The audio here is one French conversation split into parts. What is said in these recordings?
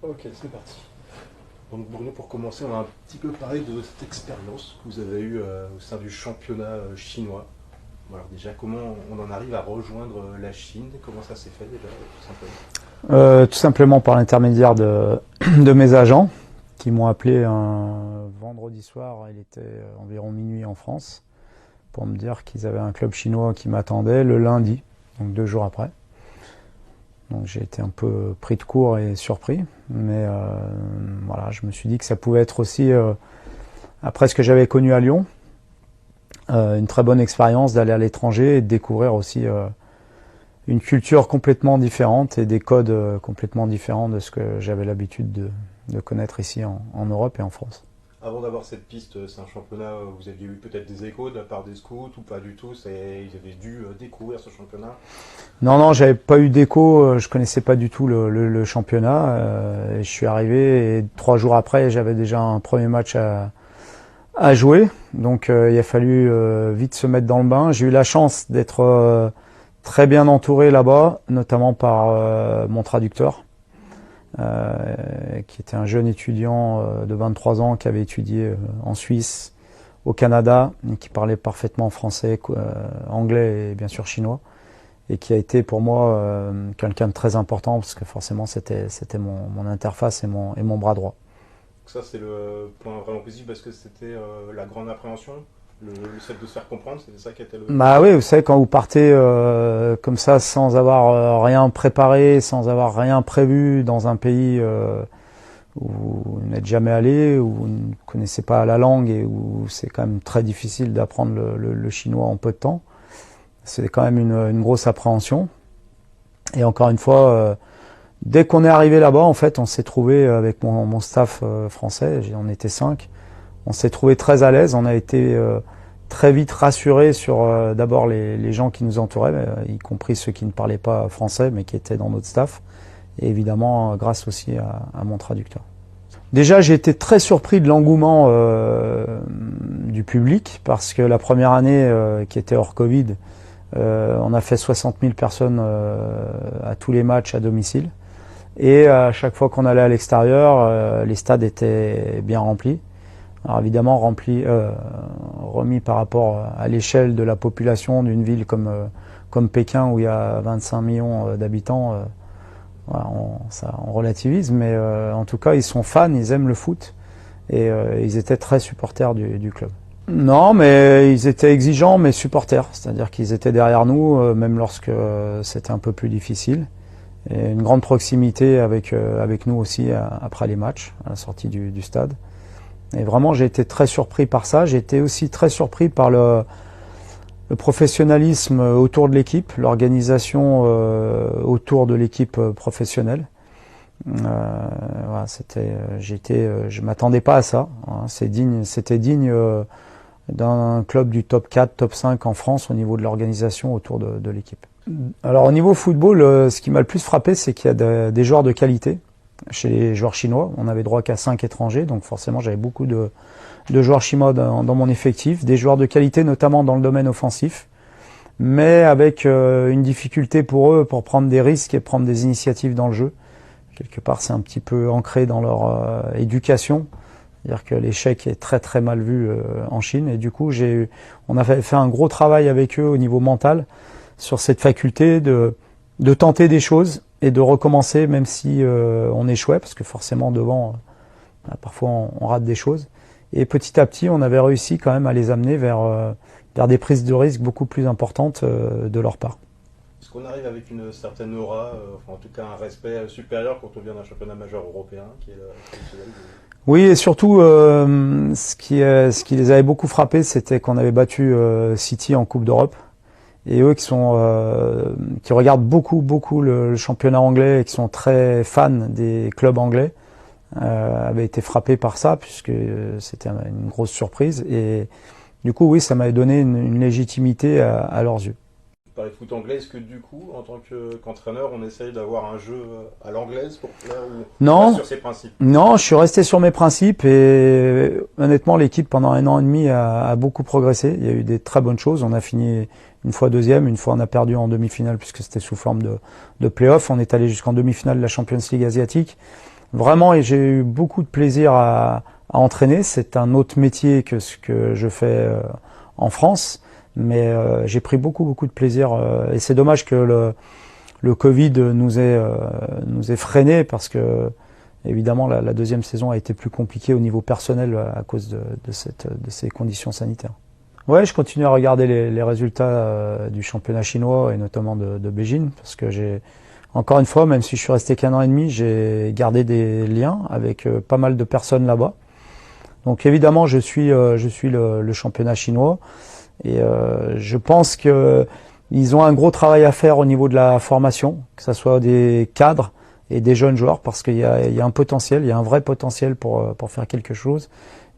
Ok, c'est parti. Donc Bruno, pour commencer, on va un petit peu parler de cette expérience que vous avez eue au sein du championnat chinois. Bon, alors déjà, comment on en arrive à rejoindre la Chine? Comment ça s'est fait déjà, tout simplement? Tout simplement par l'intermédiaire de mes agents qui m'ont appelé un vendredi soir, il était environ minuit en France, pour me dire qu'ils avaient un club chinois qui m'attendait le lundi, donc 2 jours après. Donc j'ai été un peu pris de court et surpris, mais voilà, je me suis dit que ça pouvait être aussi, après ce que j'avais connu à Lyon, une très bonne expérience d'aller à l'étranger et de découvrir aussi une culture complètement différente et des codes complètement différents de ce que j'avais l'habitude de connaître ici en Europe et en France. Avant d'avoir cette piste, c'est un championnat où vous aviez eu peut-être des échos de la part des scouts ou pas du tout? Ils avaient dû découvrir ce championnat? Non, non, j'avais pas eu d'écho, je connaissais pas du tout le championnat. Et je suis arrivé et 3 jours après, j'avais déjà un premier match à jouer. Donc il a fallu vite se mettre dans le bain. J'ai eu la chance d'être très bien entouré là-bas, notamment par mon traducteur, qui était un jeune étudiant de 23 ans qui avait étudié en Suisse, au Canada, et qui parlait parfaitement français, anglais et bien sûr chinois, et qui a été pour moi quelqu'un de très important parce que forcément c'était mon interface et mon bras droit. Donc ça, c'est le point vraiment positif parce que c'était la grande appréhension, le fait de se faire comprendre, c'était ça qui était le... Bah oui, vous savez, quand vous partez comme ça sans avoir rien préparé, sans avoir rien prévu dans un pays où vous n'êtes jamais allé, où vous ne connaissez pas la langue et où c'est quand même très difficile d'apprendre le chinois en peu de temps, c'est quand même une grosse appréhension. Et encore une fois, dès qu'on est arrivé là-bas, en fait, on s'est trouvé avec mon staff français, on était 5, on s'est trouvé très à l'aise, on a été très vite rassurés sur d'abord les gens qui nous entouraient, y compris ceux qui ne parlaient pas français mais qui étaient dans notre staff, et évidemment grâce aussi à mon traducteur. Déjà, j'ai été très surpris de l'engouement du public parce que la première année qui était hors Covid, on a fait 60 000 personnes à tous les matchs à domicile. Et à chaque fois qu'on allait à l'extérieur, les stades étaient bien remplis. Alors évidemment remis par rapport à l'échelle de la population d'une ville comme Pékin où il y a 25 millions d'habitants, voilà, on relativise, mais en tout cas ils sont fans, ils aiment le foot et ils étaient très supporters du club. Non, mais ils étaient exigeants, mais supporters, c'est-à-dire qu'ils étaient derrière nous, même lorsque c'était un peu plus difficile. Et une grande proximité avec nous aussi après les matchs, à la sortie du stade. Et vraiment, j'ai été très surpris par ça. J'ai été aussi très surpris par le professionnalisme autour de l'équipe, l'organisation autour de l'équipe professionnelle. Voilà, je m'attendais pas à ça. Hein. C'était digne d'un club du top 4, top 5 en France au niveau de l'organisation autour de l'équipe. Alors au niveau football, ce qui m'a le plus frappé, c'est qu'il y a des joueurs de qualité chez les joueurs chinois. On avait droit qu'à 5 étrangers, donc forcément j'avais beaucoup de joueurs chinois dans mon effectif, des joueurs de qualité notamment dans le domaine offensif, mais avec une difficulté pour eux pour prendre des risques et prendre des initiatives dans le jeu. Quelque part c'est un petit peu ancré dans leur éducation, c'est-à-dire que l'échec est très très mal vu en Chine, et du coup on a fait un gros travail avec eux au niveau mental sur cette faculté de tenter des choses et de recommencer même si on échouait, parce que forcément devant, parfois on rate des choses. Et petit à petit, on avait réussi quand même à les amener vers des prises de risques beaucoup plus importantes de leur part. Est-ce qu'on arrive avec une certaine aura, enfin, en tout cas un respect supérieur quand on vient d'un championnat majeur européen qui est traditionnel Oui, et surtout, ce qui les avait beaucoup frappés, c'était qu'on avait battu City en Coupe d'Europe. Et eux qui regardent beaucoup le championnat anglais et qui sont très fans des clubs anglais, avaient été frappés par ça puisque c'était une grosse surprise. Et du coup, oui, ça m'avait donné une légitimité à leurs yeux. Vous parlez de foot anglais, est-ce que du coup, en tant qu'entraîneur, on essaye d'avoir un jeu à l'anglaise pour plaire ou Non, sur ses principes? Non, je suis resté sur mes principes et honnêtement, l'équipe pendant 1 an et demi a beaucoup progressé. Il y a eu des très bonnes choses. On a fini une fois deuxième, une fois on a perdu en demi-finale puisque c'était sous forme de play-off. On est allé jusqu'en demi-finale de la Champions League asiatique. Vraiment, et j'ai eu beaucoup de plaisir à entraîner. C'est un autre métier que ce que je fais en France, mais j'ai pris beaucoup de plaisir. Et c'est dommage que le Covid nous ait freiné parce que évidemment la deuxième saison a été plus compliquée au niveau personnel à cause de ces conditions sanitaires. Ouais, je continue à regarder les résultats du championnat chinois et notamment de Beijing parce que encore une fois, même si je suis resté qu'1 an et demi, j'ai gardé des liens avec pas mal de personnes là-bas. Donc évidemment, je suis le championnat chinois et je pense que ils ont un gros travail à faire au niveau de la formation, que ce soit des cadres et des jeunes joueurs, parce qu'il y a un potentiel, il y a un vrai potentiel pour faire quelque chose.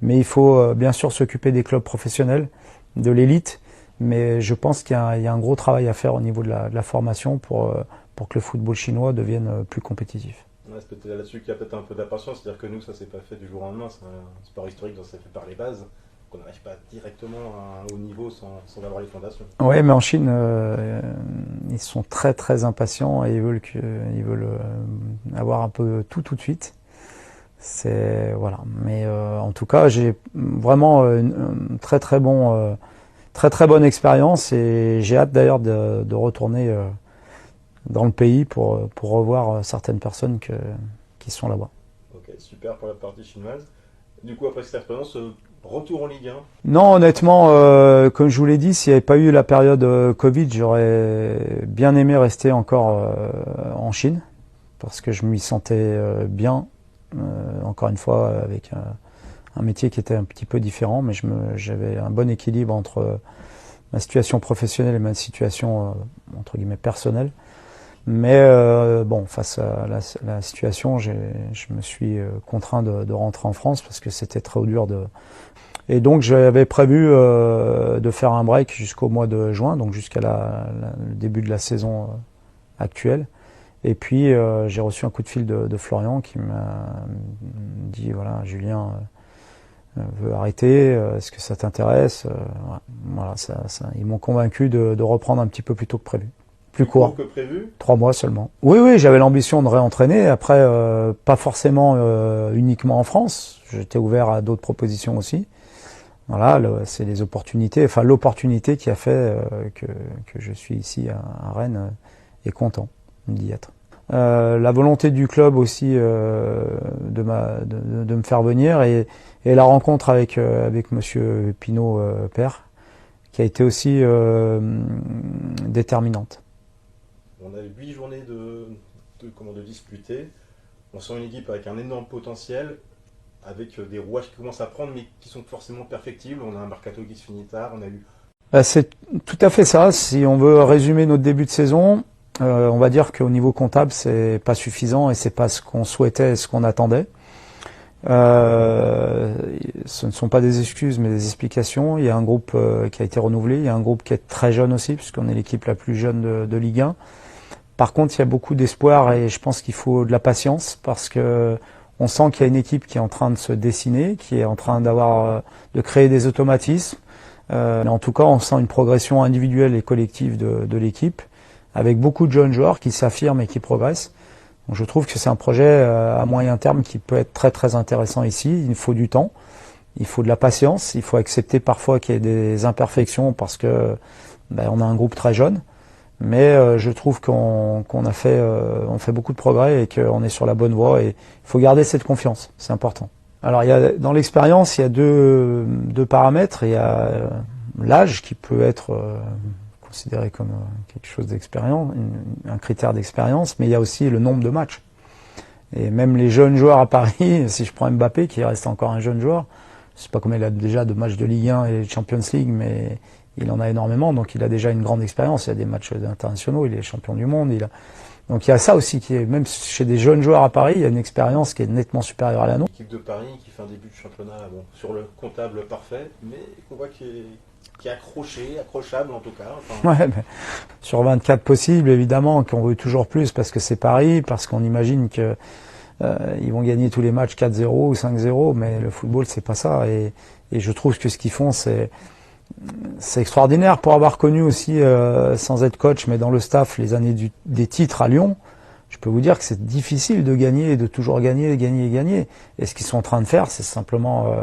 Mais il faut bien sûr s'occuper des clubs professionnels, de l'élite. Mais je pense qu'il y a un gros travail à faire au niveau de la formation pour que le football chinois devienne plus compétitif. Ouais, c'est peut-être là-dessus qu'il y a peut-être un peu d'impatience, c'est-à-dire que nous, ça s'est pas fait du jour au lendemain, c'est un sport historique dont ça fait par les bases, qu'on n'arrive pas directement à un haut niveau sans avoir les fondations. Oui, mais en Chine, ils sont très impatients et ils veulent avoir un peu tout de suite. C'est voilà. Mais en tout cas, j'ai vraiment une très bonne expérience et j'ai hâte d'ailleurs de retourner dans le pays pour revoir certaines personnes qui sont là-bas. Ok, super pour la partie chinoise. Du coup, après cette expérience, retour en Ligue 1? Non, honnêtement, comme je vous l'ai dit, s'il n'y avait pas eu la période Covid, j'aurais bien aimé rester encore en Chine parce que je m'y sentais bien. Encore une fois, avec un métier qui était un petit peu différent, mais j'avais un bon équilibre entre ma situation professionnelle et ma situation entre guillemets personnelle. Mais bon, face à la situation, je me suis contraint de rentrer en France parce que c'était trop dur Et donc j'avais prévu de faire un break jusqu'au mois de juin, donc jusqu'à le début de la saison actuelle. Et puis j'ai reçu un coup de fil de Florian qui m'a dit voilà, Julien veut arrêter, est-ce que ça t'intéresse? Voilà, ils m'ont convaincu de reprendre un petit peu plus tôt que prévu. Plus court que prévu? 3 mois seulement. Oui, j'avais l'ambition de réentraîner. Après, pas forcément uniquement en France. J'étais ouvert à d'autres propositions aussi. Voilà, c'est les opportunités, enfin l'opportunité qui a fait que je suis ici à Rennes et content d'y être. La volonté du club aussi de me faire venir et la rencontre avec Monsieur Pinault père qui a été aussi déterminante. On a 8 journées de disputer. On sent une équipe avec un énorme potentiel, avec des rouages qui commencent à prendre, mais qui sont forcément perfectibles. On a un mercato qui se finit tard. On a eu... C'est tout à fait ça. Si on veut résumer notre début de saison, on va dire qu'au niveau comptable, c'est pas suffisant et c'est pas ce qu'on souhaitait et ce qu'on attendait. Ce ne sont pas des excuses, mais des explications. Il y a un groupe qui a été renouvelé. Il y a un groupe qui est très jeune aussi, puisqu'on est l'équipe la plus jeune de Ligue 1. Par contre, il y a beaucoup d'espoir et je pense qu'il faut de la patience parce que on sent qu'il y a une équipe qui est en train de se dessiner, qui est en train de créer des automatismes. Mais en tout cas, on sent une progression individuelle et collective de l'équipe, avec beaucoup de jeunes joueurs qui s'affirment et qui progressent. Donc, je trouve que c'est un projet à moyen terme qui peut être très intéressant ici. Il faut du temps, il faut de la patience, il faut accepter parfois qu'il y ait des imperfections parce que on a un groupe très jeune. Mais je trouve on fait beaucoup de progrès et qu'on est sur la bonne voie et il faut garder cette confiance, c'est important. Alors dans l'expérience, il y a deux paramètres. Il y a l'âge qui peut être considéré comme quelque chose d'expérience, un critère d'expérience, mais il y a aussi le nombre de matchs. Et même les jeunes joueurs à Paris, si je prends Mbappé qui reste encore un jeune joueur, je sais pas combien il a déjà de matchs de Ligue 1 et de Champions League, mais il en a énormément, donc il a déjà une grande expérience. Il y a des matchs internationaux, il est champion du monde. Donc il y a ça aussi qui est, même chez des jeunes joueurs à Paris, il y a une expérience qui est nettement supérieure à la nôtre. L'équipe de Paris qui fait un début de championnat sur le comptable parfait, mais qu'on voit qui est accrochable en tout cas. Enfin... Ouais, mais sur 24 possibles, évidemment, qu'on veut toujours plus parce que c'est Paris, parce qu'on imagine que ils vont gagner tous les matchs 4-0 ou 5-0, mais le football c'est pas ça. Et je trouve que ce qu'ils font c'est extraordinaire pour avoir connu aussi, sans être coach, mais dans le staff, les années des titres à Lyon. je peux vous dire que c'est difficile de gagner, de toujours gagner, gagner, gagner. Et ce qu'ils sont en train de faire, c'est simplement